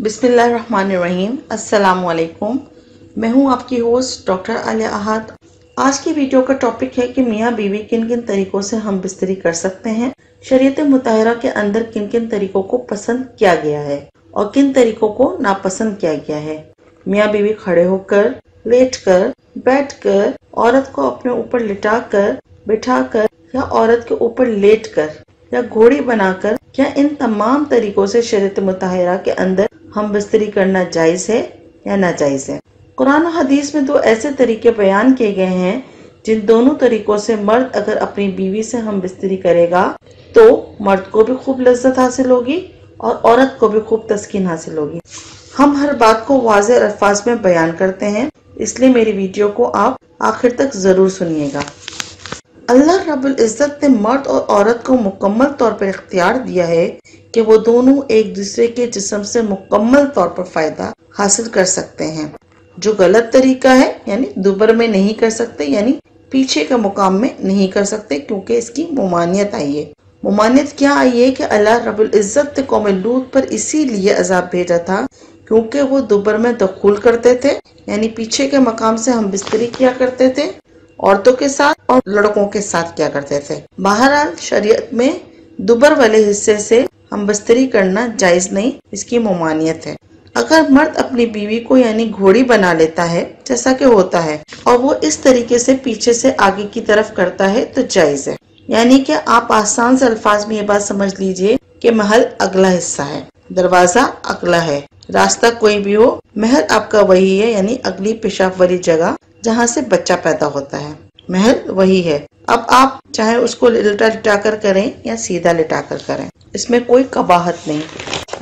बिस्मिल्लाहिर्रहमानिर्रहीम। अस्सलाम वालेकुम। मैं हूं आपकी होस्ट डॉक्टर आलिया अहद। आज की वीडियो का टॉपिक है कि मियाँ बीवी किन किन तरीकों से हम बिस्तरी कर सकते हैं। शरीयत मुताहरा के अंदर किन किन तरीकों को पसंद किया गया है और किन तरीकों को नापसंद किया गया है। मियाँ बीवी खड़े होकर, लेटकर, बैठकर, औरत को अपने ऊपर लिटाकर, बिठाकर या औरत के ऊपर लेटकर या घोड़ी बनाकर, क्या इन तमाम तरीकों से शरीयत मुताहरा के अंदर हम बिस्तरी करना जायज है या नाजायज है। कुरान और हदीस में दो ऐसे तरीके बयान किए गए हैं जिन दोनों तरीकों से मर्द अगर अपनी बीवी से हम बिस्तरी करेगा तो मर्द को भी खूब लज्जत हासिल होगी और औरत को भी खूब तस्कीन हासिल होगी। हम हर बात को वाज़ेह अल्फाज में बयान करते हैं, इसलिए मेरी वीडियो को आप आखिर तक जरूर सुनिएगा। अल्लाह रब्बुल इज़्ज़त ने मर्द और औरत को मुकम्मल तौर पर इख्तियार दिया है कि वो दोनों एक दूसरे के जिस्म से मुकम्मल तौर पर फायदा हासिल कर सकते हैं। जो गलत तरीका है यानी दुबर में नहीं कर सकते, यानी पीछे के मुकाम में नहीं कर सकते, क्योंकि इसकी मुमानियत आई है। मुमानियत क्या आई है कि अल्लाह रब्बुल इज़्ज़त ने कौम लूत पर इसीलिए अजाब भेजा था क्योंकि वो दुबर में दखूल करते थे, यानी पीछे के मकाम से हम बिस्तरी किया करते थे, औरतों के साथ और लड़कों के साथ किया करते थे। बहरहाल शरीयत में दुबर वाले हिस्से से हम बिस्तरी करना जायज नहीं, इसकी मुमानियत है। अगर मर्द अपनी बीवी को यानी घोड़ी बना लेता है जैसा कि होता है और वो इस तरीके से पीछे से आगे की तरफ करता है तो जायज है। यानी कि आप आसान से अल्फाज में ये बात समझ लीजिए कि महल अगला हिस्सा है, दरवाजा अगला है, रास्ता कोई भी हो, महल आपका वही है, यानी अगली पेशाब वाली जगह जहाँ से बच्चा पैदा होता है, महल वही है। अब आप चाहे उसको लिटा लिटा कर करें या सीधा लिटा कर करें, इसमें कोई कबाहत नहीं,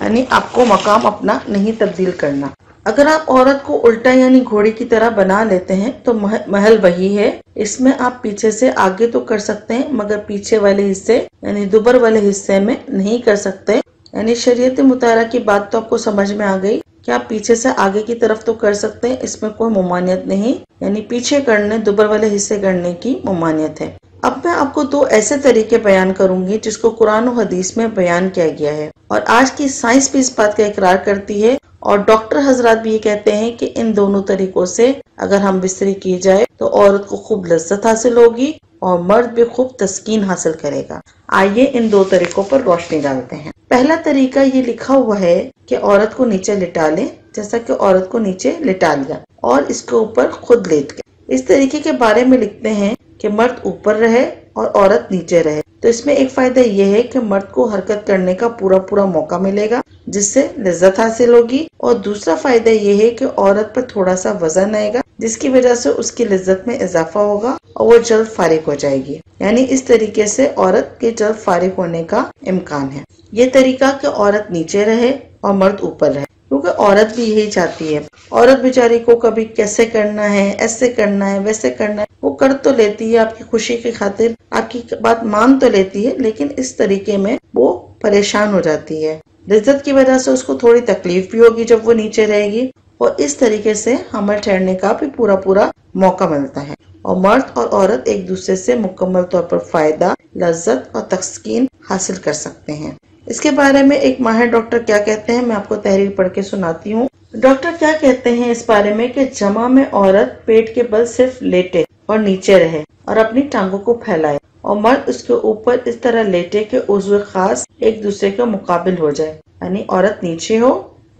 यानी आपको मकाम अपना नहीं तब्दील करना। अगर आप औरत को उल्टा यानी घोड़ी की तरह बना लेते हैं तो महल वही है। इसमें आप पीछे से आगे तो कर सकते हैं मगर पीछे वाले हिस्से यानी दुबर वाले हिस्से में नहीं कर सकते। यानी शरीयत मुताहरा की बात तो आपको समझ में आ गई कि आप पीछे से आगे की तरफ तो कर सकते हैं, इसमें कोई मुमानियत नहीं, यानी पीछे करने दुबर वाले हिस्से करने की मुमानियत है। अब मैं आपको दो ऐसे तरीके बयान करूंगी जिसको कुरान और हदीस में बयान किया गया है और आज की साइंस भी इस बात का इकरार करती है और डॉक्टर हजरात भी ये कहते हैं कि इन दोनों तरीकों से अगर हम बिस्तरी की जाए तो औरत को खूब लज्जत हासिल होगी और मर्द भी खूब तस्कीन हासिल करेगा। आइए इन दो तरीकों पर रोशनी डालते हैं। पहला तरीका ये लिखा हुआ है कि औरत को नीचे लिटा लें, जैसा कि औरत को नीचे लिटा लिया और इसके ऊपर खुद लेट गए। इस तरीके के बारे में लिखते हैं कि मर्द ऊपर रहे और औरत नीचे रहे। तो इसमें एक फायदा यह है कि मर्द को हरकत करने का पूरा मौका मिलेगा जिससे लज्जत हासिल होगी, और दूसरा फायदा यह है कि औरत पर थोड़ा सा वजन आएगा जिसकी वजह से उसकी लज्जत में इजाफा होगा और वो जल्द फारिग हो जाएगी। यानी इस तरीके से औरत के जल्द फारिग होने का इम्कान है। ये तरीका कि औरत नीचे रहे और मर्द ऊपर रहे, क्योंकि औरत भी यही चाहती है। औरत बेचारी को कभी कैसे करना है, ऐसे करना है, वैसे करना है, वो कर तो लेती है आपकी खुशी की खातिर, आपकी बात मान तो लेती है, लेकिन इस तरीके में वो परेशान हो जाती है। लज्जत की वजह से उसको थोड़ी तकलीफ भी होगी जब वो नीचे रहेगी और इस तरीके से हमल ठहरने का भी पूरा मौका मिलता है और मर्द और औरत एक दूसरे से मुकम्मल तौर पर फायदा, लज्जत और तस्कीन हासिल कर सकते हैं। इसके बारे में एक माहिर डॉक्टर क्या कहते हैं, मैं आपको तहरीर पढ़ के सुनाती हूँ। डॉक्टर क्या कहते हैं इस बारे में कि जमा में औरत पेट के बल सिर्फ लेटे और नीचे रहे और अपनी टांगों को फैलाए और मर्द उसके ऊपर इस तरह लेटे कि उज़्व खास एक दूसरे के मुकाबिल हो जाए, यानी औरत नीचे हो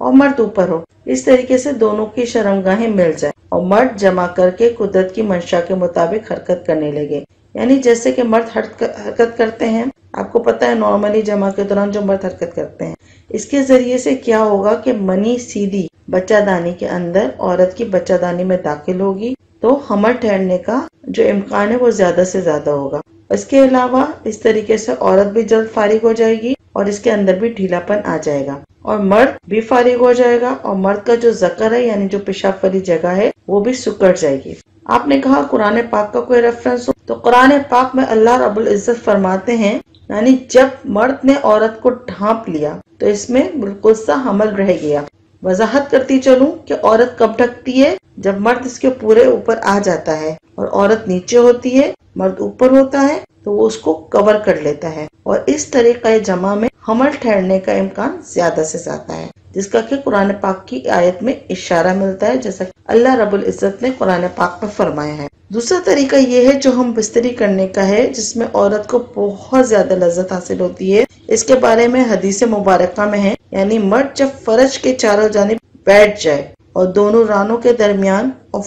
और मर्द ऊपर हो। इस तरीके से दोनों की शर्मगाहें मिल जाए और मर्द जमा करके कुदरत की मंशा के मुताबिक हरकत करने लगे। यानी जैसे कि मर्द हरकत करते हैं, आपको पता है नॉर्मली जमा के दौरान जो मर्द हरकत करते हैं, इसके जरिए से क्या होगा कि मनी सीधी बच्चादानी के अंदर औरत की बच्चादानी में दाखिल होगी तो हमल ठहरने का जो इम्कान है वो ज्यादा से ज्यादा होगा। इसके अलावा इस तरीके से औरत भी जल्द फारिग हो जाएगी और इसके अंदर भी ढीलापन आ जाएगा और मर्द भी फारिग हो जाएगा और मर्द का जो ज़कर है यानी जो पेशाब वाली जगह है वो भी सुकड़ जाएगी। आपने कहा कुरान पाक का कोई रेफरेंस हो, तो कुरान पाक में अल्लाह रब्बुल इज़्ज़त फरमाते हैं यानी जब मर्द ने औरत को ढांप लिया तो इसमें बिल्कुल सा हमल रह गया। वजाहत करती चलूं कि औरत कब ढकती है, जब मर्द इसके पूरे ऊपर आ जाता है और औरत नीचे होती है, मर्द ऊपर होता है तो वो उसको कवर कर लेता है और इस तरीका जमा में हमल ठहरने का इम्कान ज्यादा से ज्यादा है। جس کا کہ قرآن پاک کی آیت میں اشارہ ملتا ہے، جیسا کہ اللہ رب العزت نے قرآن پاک میں فرمایا ہے۔ دوسرا طریقہ یہ ہے جو ہم بستری کرنے کا ہے، جس میں عورت کو بہت زیادہ لذت حاصل ہوتی ہے۔ اس کے بارے میں حدیث مبارکہ میں ہے، یعنی مرد جب فرج کے چاروں جانب بیٹھ جائے اور دونوں رانوں کے درمیان، اور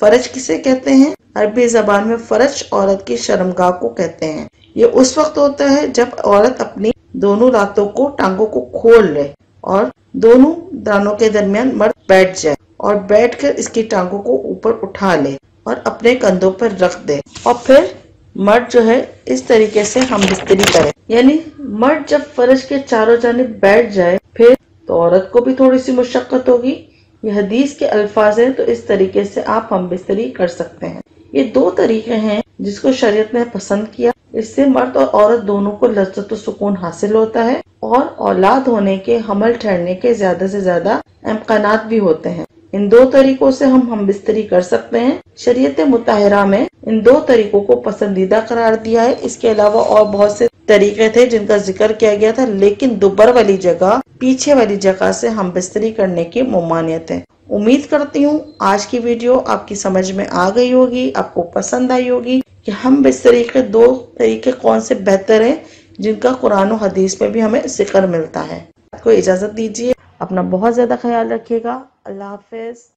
فرج کسے کہتے ہیں؟ عربی زبان میں فرج عورت کی شرمگاہ کو کہتے ہیں۔ یہ اس وقت ہوتا ہے جب عورت اپنی دونوں ٹانگوں کو کھول لے اور دونوں رانوں کے درمیان مرد بیٹھ جائے، اور بیٹھ کر اس کی ٹانگوں کو اوپر اٹھا لے اور اپنے کندھوں پر رکھ دے، اور پھر مرد جو ہے اس طریقے سے ہم بستری کرے۔ یعنی مرد جب فرش کے چاروں جانب بیٹھ جائے پھر تو عورت کو بھی تھوڑی سی مشقت ہوگی۔ یہ حدیث کے الفاظ ہیں، تو اس طریقے سے آپ ہم بستری کر سکتے ہیں۔ یہ دو طریقے ہیں جس کو شریعت نے پسند کیا، اس سے مرد اور عورت دونوں کو لذت و سکون حاصل ہوتا ہے، اور اولاد ہونے کے، حمل ٹھہرنے کے زیادہ سے زیادہ امکانات بھی ہوتے ہیں۔ ان دو طریقوں سے ہم بستری کر سکتے ہیں۔ شریعت مطہرہ میں ان دو طریقوں کو پسندیدہ قرار دیا ہے۔ اس کے علاوہ اور بہت سے طریقے تھے جن کا ذکر کیا گیا تھا، لیکن دوبر والی جگہ، پیچھے والی جگہ سے ہم بستری کرنے کی ممانعت ہے۔ امید کرتی ہوں آج کی ویڈیو آپ کی سمجھ میں آ گئی ہوگی، آپ کو پسند آئی ہوگی کہ ہم بستری کے دو طریقے کون سے بہتر ہیں جن کا قرآن و حدیث میں بھی ہمیں ذکر ملتا ہے۔ آپ کو اجازت دیجیے، اپنا بہت زیادہ خیال رکھیے گا۔ اللہ حافظ۔